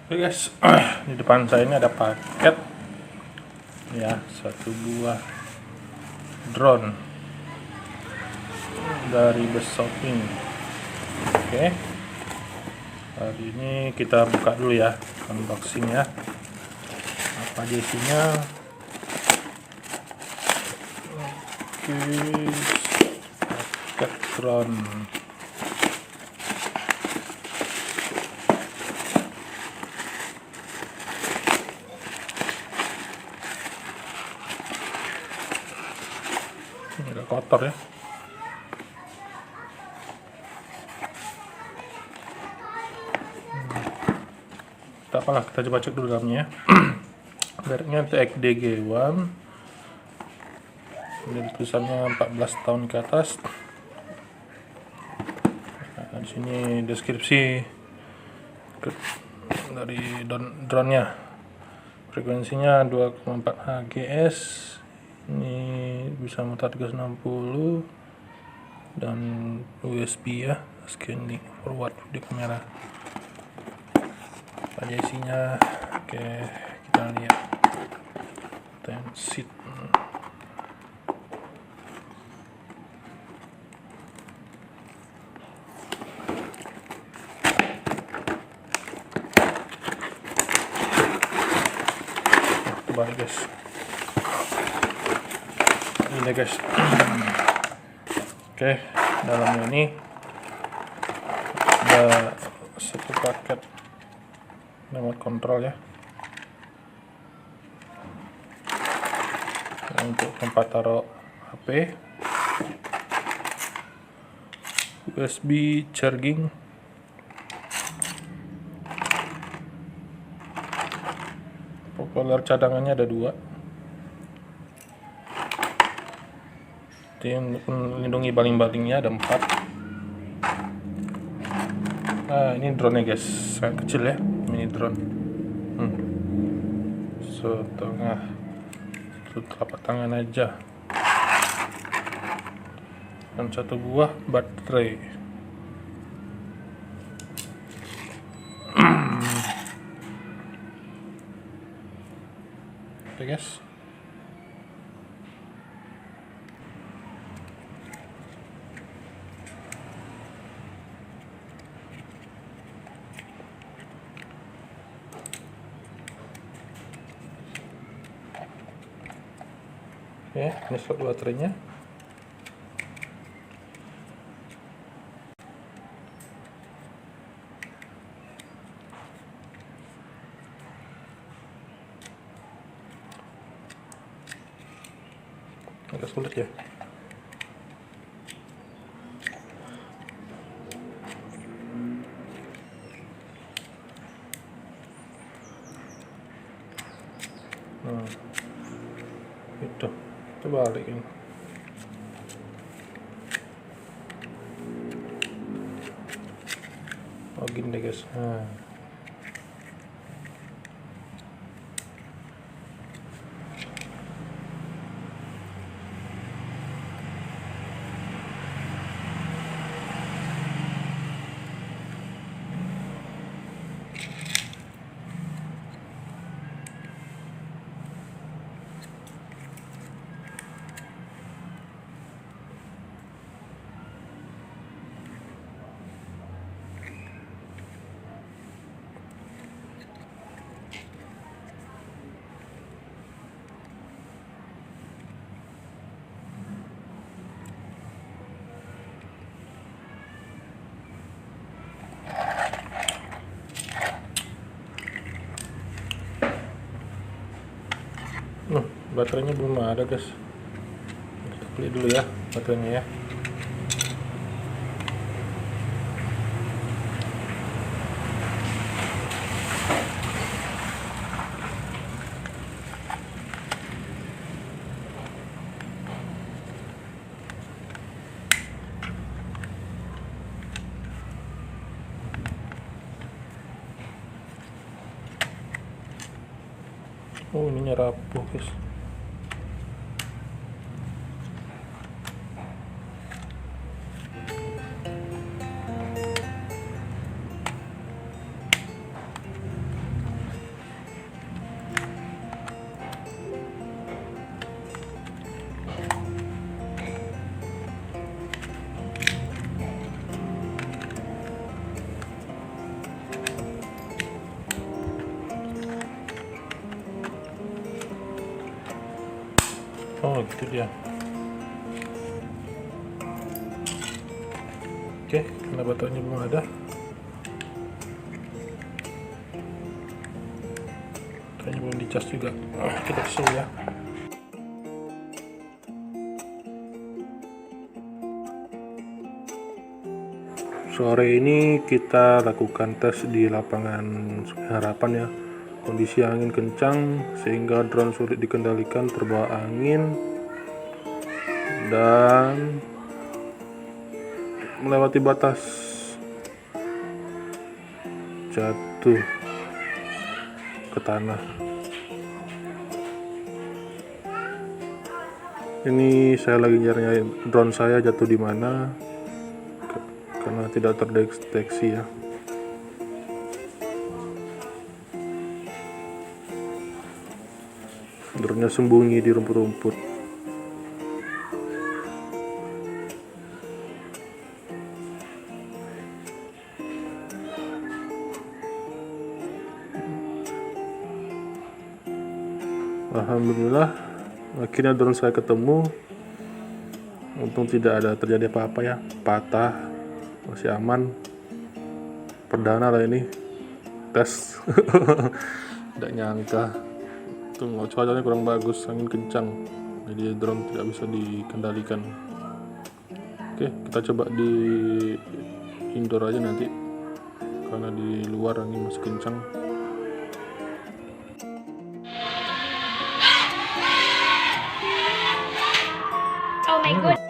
Oke guys, di depan saya ini ada paket ya, satu buah drone dari Best Shopping. Oke, hari ini kita buka dulu ya, unboxing ya, apa aja isinya. Oke, paket drone. Ini agak kotor ya. Tak apalah, kita coba cek dulu dalamnya ya. Mereknya TXDG1. Ini tulisannya 14 tahun ke atas. Nah, di sini deskripsi dari drone-nya. Frekuensinya 2,4 Hz. Ini bisa mutar 360 dan USB ya, scanning forward di kamera. Apa aja isinya? Oke, kita lihat. Tensit. Balik guys, ini guys. Oke, dalamnya ini ada satu paket remote control ya, untuk tempat taruh HP, USB charging, propeller cadangannya ada 2, untuk melindungi baling-balingnya ada 4. Nah, ini drone nya guys, sangat kecil ya, mini drone. Setengah telapak tangan aja, dan satu buah baterai. Oke guys, ya, ini slot baterainya. Agak sulit ya. Itu coba balikin. Oh gini deh guys. Baterainya belum ada guys, kita beli dulu ya baterainya ya. Oh, ininya rapuh guys. Oh gitu dia. Oke, karena baterainya belum ada, kayaknya belum dicas juga. Kita susul ya. Sore ini kita lakukan tes di lapangan Sungai Harapan ya. Kondisi angin kencang sehingga drone sulit dikendalikan, terbawa angin dan melewati batas, jatuh ke tanah. Ini saya lagi nyari drone saya jatuh di mana karena tidak terdeteksi ya. Drone-nya sembunyi di rumput-rumput. Alhamdulillah akhirnya drone saya ketemu. Untung tidak ada terjadi apa-apa ya, patah, masih aman. Perdana lah ini tes. Tidak nyangka tuh, cuacanya kurang bagus, angin kencang, jadi drone tidak bisa dikendalikan. Oke, kita coba di indoor aja nanti, karena di luar angin masih kencang. Oh my god.